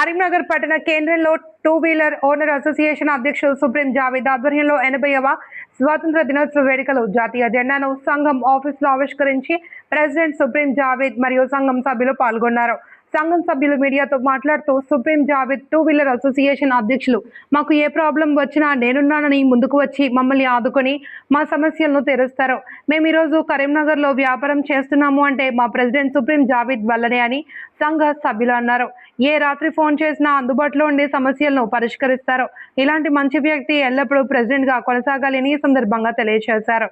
కరీంనగర్ పట్టణ కేంద్రంలో two wheeler owner association అధ్యక్షుడు సుప్రీం జావేద్ ఆధ్వర్యంలో 80వ స్వాతంత్ర దినోత్సవ వేడుకలు జాతీయ జెండాను సంఘం ఆఫీసులో ఆవిష్కరించి ప్రెసిడెంట్ సుప్రీం జావేద్ మరియు సంఘం సభ్యులు పాల్గొన్నారు. సంఘం సభ్యులు మీడియాతో మాట్లాడుతూ supreme Javed two wheeler association అధ్యక్షులు మాకు ఏ ప్రాబ్లం వచ్చినా నేనున్నానని ముందుకు వచ్చి మమ్మల్ని ఆదుకొని మా సమస్యలను తీరుస్తారు. మేము ఈరోజు కరీంనగర్లో వ్యాపారం చేస్తున్నాము అంటే మా ప్రెసిడెంట్ సుప్రీం జావేద్ వల్లనే అని సంఘ సభ్యులు అన్నారు. ఏ రాత్రి ఫోన్ చేసినా అందుబాటులో ఉండే సమస్యలను పరిష్కరిస్తారు. ఇలాంటి మంచి వ్యక్తి ఎల్లప్పుడూ ప్రెసిడెంట్ గా కొనసాగాలని ఈ సందర్భంగా తెలియజేశారు.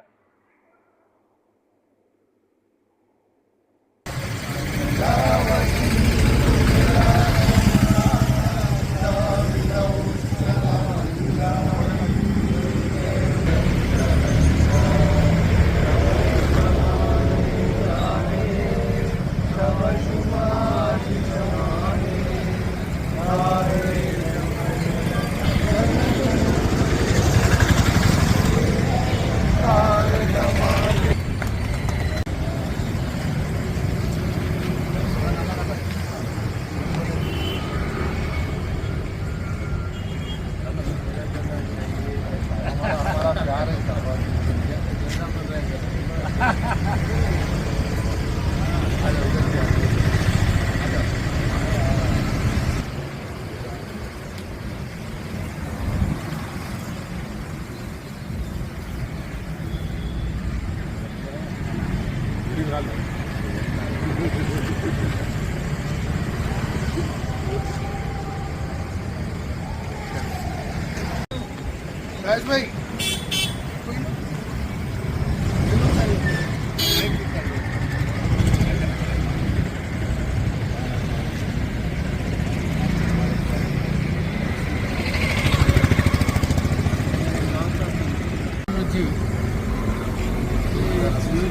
राज भाई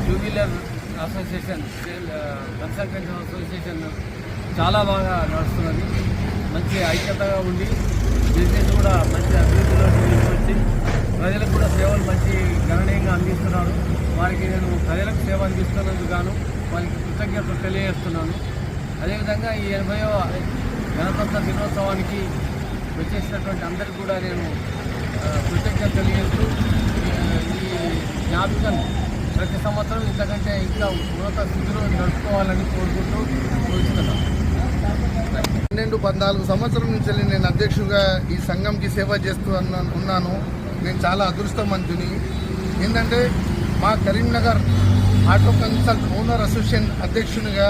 two wheeler association consultant association చాలా బాగా నడుస్తున్నది. మంచి ఐక్యతగా ఉండి బిజినెస్ కూడా మంచి అభివృద్ధిలో తీసుకొచ్చి ప్రజలకు కూడా సేవలు మంచి గణనీయంగా అందిస్తున్నారు. వారికి నేను ప్రజలకు సేవ అందిస్తున్నందుకు గాను వారికి కృతజ్ఞతలు తెలియజేస్తున్నాను. అదేవిధంగా ఈ 80వ గణతంత్ర దినోత్సవానికి వచ్చేసినటువంటి అందరికీ కూడా నేను కృతజ్ఞతలు తెలియజేస్తూ ఈ జ్ఞాపికను ప్రతి సంవత్సరం ఇంతకంటే ఇంకా ఉన్నత స్థితిలో నడుపుకోవాలని కోరుకుంటూ కోరుతున్నాను. 14 సంవత్సరం నుంచి నేను అధ్యక్షుడిగా ఈ సంఘంకి సేవ చేస్తూ ఉన్నాను. నేను చాలా అదృష్టవంతుని. ఏంటంటే మా Karimnagar auto consult owner association అధ్యక్షునిగా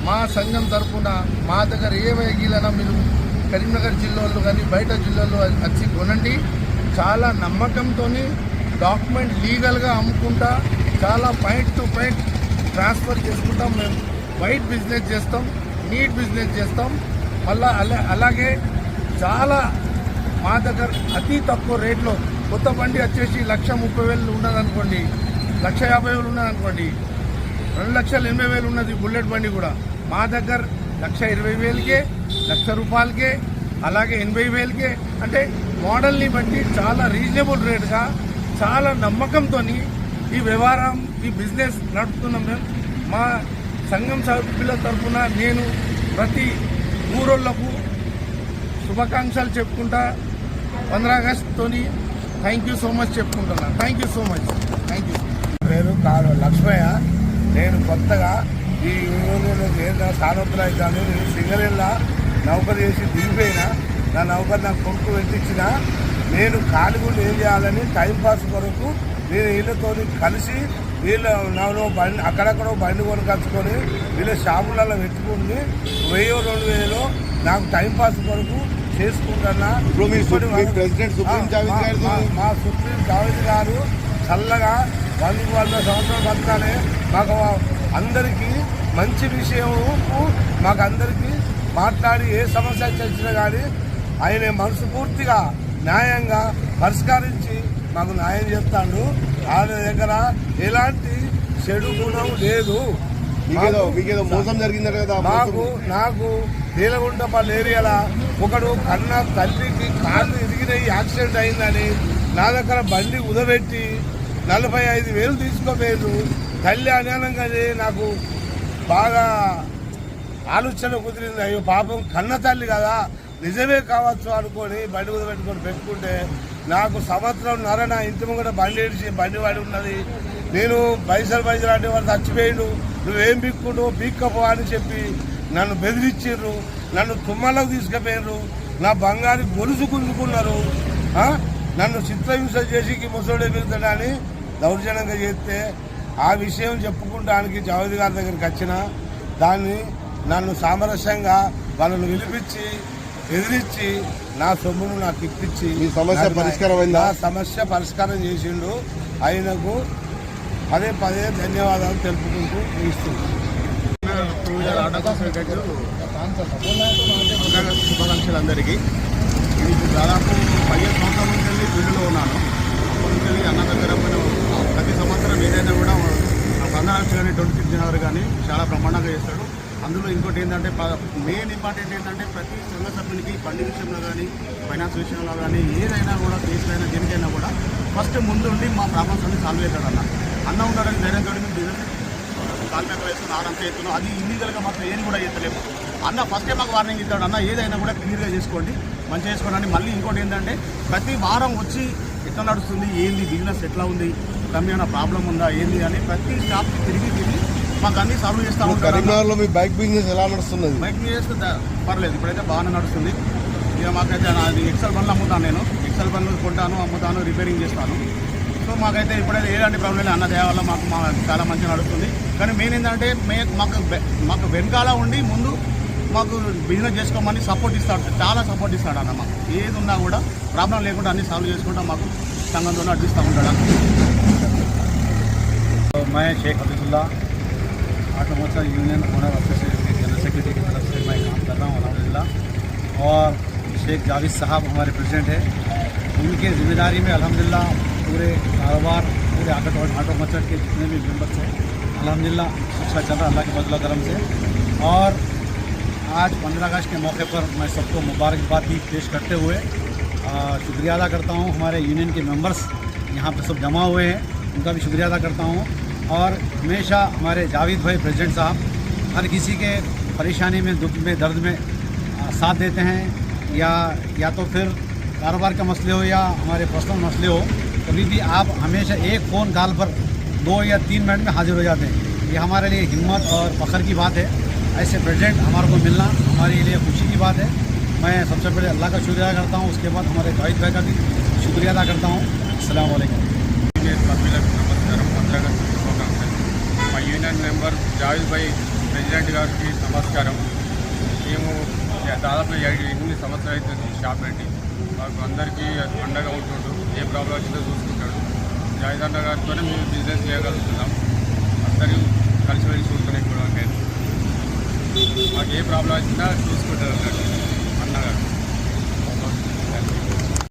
మా సంఘం తరఫున మా దగ్గర ఏ వెహికల్ మీరు కరీంనగర్ జిల్లాలో కానీ బయట జిల్లాలో వచ్చి కొనండి. చాలా నమ్మకంతో డాక్యుమెంట్ లీగల్గా అమ్ముకుంటా చాలా పాయింట్ టు పాయింట్ ట్రాన్స్ఫర్ చేసుకుంటాం. మేము వైట్ బిజినెస్ చేస్తాం, నీట్ బిజినెస్ చేస్తాం. మళ్ళా అలాగే చాలా మా దగ్గర అతి తక్కువ రేట్లో కొత్త బండి వచ్చేసి 1,30,000 ఉన్నదనుకోండి, 1,50,000 ఉన్నదనుకోండి, 2,80,000 ఉన్నది బుల్లెట్ బండి కూడా మా దగ్గర 1,20,000కే, ₹1,00,000కే, అలాగే 80,000కే. అంటే మోడల్ని బట్టి చాలా రీజనబుల్ రేటుగా చాలా నమ్మకంతో ఈ వ్యవహారం ఈ బిజినెస్ నడుపుతున్నాం. మేము మా సంఘం సభ్యుల తరఫున నేను ప్రతి ఊరోళ్లకు శుభాకాంక్షలు చెప్పుకుంటా 15 ఆగస్టుతోని థ్యాంక్ యూ సో మచ్ చెప్పుకుంటున్నా. Thank you so much. Thank you. పేరు లక్ష్మయ్య. నేను కొత్తగా ఈ ఊళ్ళో నేను సానోత్తరాయి కానీ నేను సింగరేళ్ళ నౌకరు చేసి దిగిపోయినా. నా నౌకరు నా కొడుకు వెంటించిన నేను కాలిగుండి ఏం చేయాలని టైంపాస్ కొరకు నేను వీళ్ళతో కలిసి వీళ్ళ నాలో బండి అక్కడక్కడో బండి కొనుకొచ్చుకొని వీళ్ళ షాపులలో పెట్టుకుని 1000-2000 నాకు టైంపాస్ కొరకు చేసుకుంటున్నా. మా సుప్రీం జావేద్ గారు చల్లగా 100 సంవత్సరాలు బతకాలి. మాకు అందరికీ మంచి విషయం మాకు అందరికీ మాట్లాడి ఏ సమస్య వచ్చినా కానీ ఆయన మనస్ఫూర్తిగా న్యాయంగా పరిష్కరించి మాకు న్యాయం చెప్తాడు. ఆయన దగ్గర ఎలాంటి చెడు గుణం లేదు. మోసం జరిగింది కదా నాకు నీలగుంటపల్లి ఏరియాలో ఒకడు కన్న తల్లికి కాళ్ళు ఇరిగినాయి, యాక్సిడెంట్ అయిందని నా దగ్గర బండి ఉదబెట్టి 45,000 తీసుకోలేదు. తల్లి అనగానే నాకు బాగా ఆలోచన కుదిరింది. అయ్యో పాపం కన్న తల్లి కదా, నిజమే కావచ్చు అనుకొని బండి మీద పెట్టుకుంటే నాకు సంవత్సరంన్నర నా ఇంటి ముంగట బండి వాడి ఉన్నది. నేను పైసలు అంటే వాడు చచ్చిపోయిండు, నువ్వేం బిక్కుండు బిక్కపో అని చెప్పి నన్ను బెదిరించారు, నన్ను తుమ్మలకు తీసుకుపోయారు, నా బంగారు గొలుసు గుంజుకున్నారు, నన్ను చిత్రహింస చేసి ముసోడే పెడతాడని దౌర్జన్యంగా చేస్తే ఆ విషయం చెప్పుకుంటానికి జావేద్ గారి దగ్గరికి వచ్చిన దాన్ని నన్ను సామరస్యంగా వాళ్ళను పిలిపించి ఎదిరించి నా సొమ్మును నాకు ఇప్పించి సమస్య పరిష్కారం నా సమస్య పరిష్కారం చేసిండు. ఆయనకు పదే ధన్యవాదాలు తెలుపుకుంటూ ఇస్తున్నాను. శుభాకాంక్షలు అందరికీ. ఇది దాదాపు 15 సంవత్సరాల నుంచి వెళ్ళి ఫీల్డ్లో ఉన్నాను. అప్పటి నుంచి వెళ్ళి అన్న దగ్గర ప్రతి సంవత్సరం ఏదైనా కూడా సందర్శన కానీ 26 జనవరి కానీ చాలా బ్రహ్మాండంగా చేస్తాడు. అందులో ఇంకోటి ఏంటంటే మెయిన్ ఇంపార్టెంట్ ఏంటంటే ప్రతి సంఘ సభ్యునికి బండి విషయంలో కానీ ఫైనాన్స్ విషయంలో కానీ ఏదైనా కూడా కేసులైనా దేనికైనా కూడా ఫస్ట్ ముందు ఉండి మా ప్రాబ్లమ్స్ అన్ని సాల్వ్ చేస్తాడు అన్న ఉన్నాడని ధైర్యంతో మేము బిజినెస్ కాల్మేకలు వేస్తున్నాం, ఆరంభ చేస్తున్నాం. అది ఇల్లీగల్గా మాత్రం ఏది కూడా చేస్తలేము. అన్న ఫస్టే మాకు వార్నింగ్ ఇస్తాడు, అన్న ఏదైనా కూడా క్లియర్గా చేసుకోండి, మంచిగా చేసుకోండి అని. మళ్ళీ ఇంకోటి ఏంటంటే ప్రతి వారం వచ్చి ఎట్లా నడుస్తుంది, ఏంది బిజినెస్ ఎట్లా ఉంది, ఏమైనా ప్రాబ్లం ఉందా ఏంది అని ప్రతి షాప్కి తిరిగి మాకు అన్ని సాల్వ్ చేస్తూ ఉంటారు. కరీంనగర్లో మీ బైక్ బిజినెస్ ఎలా నడుస్తున్నది? బైక్ బిజినెస్ పర్లేదు, ఇప్పుడైతే బాగానే నడుస్తుంది. ఇక మాకైతే అది ఎక్సెల్ బండ్లు అమ్ముతాను, నేను ఎక్సెల్ బండ్లు కొంటాను, అమ్ముతాను, రిపేరింగ్ చేస్తాను. సో మాకైతే ఇప్పుడైతే ఎలాంటి ప్రాబ్లం లేదు. అన్న దయ వల్ల మాకు చాలా మంచిగా నడుస్తుంది. కానీ మెయిన్ ఏంటంటే మాకు వెనకాల ఉండి ముందు మాకు బిజినెస్ చేసుకోమని సపోర్ట్ ఇస్తాడు, చాలా సపోర్ట్ ఇస్తాడు అన్న. మాకు ఏది ఉన్నా కూడా ప్రాబ్లం లేకుండా అన్ని సాల్వ్ చేసుకుంటా మాకు సంఘంతో నడిపిస్తూ ఉంటాడు. मैं Sheikh Hafizullah automobile union owner association के जनरल सेक्रेटरी की तरफ से मैं काम कर रहा हूँ अल्हम्दुलिल्लाह। और शेख जावेद साहब हमारे प्रेसिडेंट हैं, उनके जिम्मेदारी में अल्हम्दुलिल्लाह पूरे कारोबार पूरे ऑटोमोबाइल के जितने भी मेंबर्स हैं अल्हम्दुलिल्लाह अच्छा चल रहा अल्लाह के फजल करम से। और आज 15 अगस्त के मौके पर मैं सबको मुबारकबाद भी पेश करते हुए शुक्रिया अदा करता हूँ। हमारे यूनियन के मेंबर्स यहाँ पर सब जमा हुए हैं, उनका भी शुक्रिया अदा करता हूँ। और हमेशा हमारे जावेद भाई प्रेसिडेंट साहब हर किसी के परेशानी में, दुख में, दर्द में साथ देते हैं, या तो फिर कारोबार का मसले हो या हमारे पर्सनल मसले हो, कभी भी आप हमेशा एक फ़ोन कॉल पर 2 या 3 मिनट में हाजिर हो जाते हैं। ये हमारे लिए हिम्मत और फ़ख्र की बात है। ऐसे प्रेसिडेंट हमारे को मिलना हमारे लिए खुशी की बात है। मैं सबसे पहले अल्लाह का शुक्रिया अदा करता हूँ, उसके बाद हमारे जावेद भाई का भी शुक्रिया अदा करता हूँ। अस्सलाम वालेकुम। నమస్కారం, 15 అగస్టు శుభాకాంక్షలు. మా యూనియన్ మెంబర్ జావేద్ భాయ్ ప్రెసిడెంట్ గారికి నమస్కారం. మేము దాదాపు 8 సంవత్సరాలు అవుతుంది షాప్ పెట్టి. మాకు అందరికీ అండగా ఉంటుండు, ఏ ప్రాబ్లం వచ్చిందో చూసుకుంటాడు. జావేద్ అన్న గారితోనే మేము బిజినెస్ చేయగలుగుతున్నాం. అందరూ కలిసి వెళ్ళి చూసుకునే కూడా మాకు ఏ ప్రాబ్లం వచ్చినా చూసుకుంటారు అన్నగారు.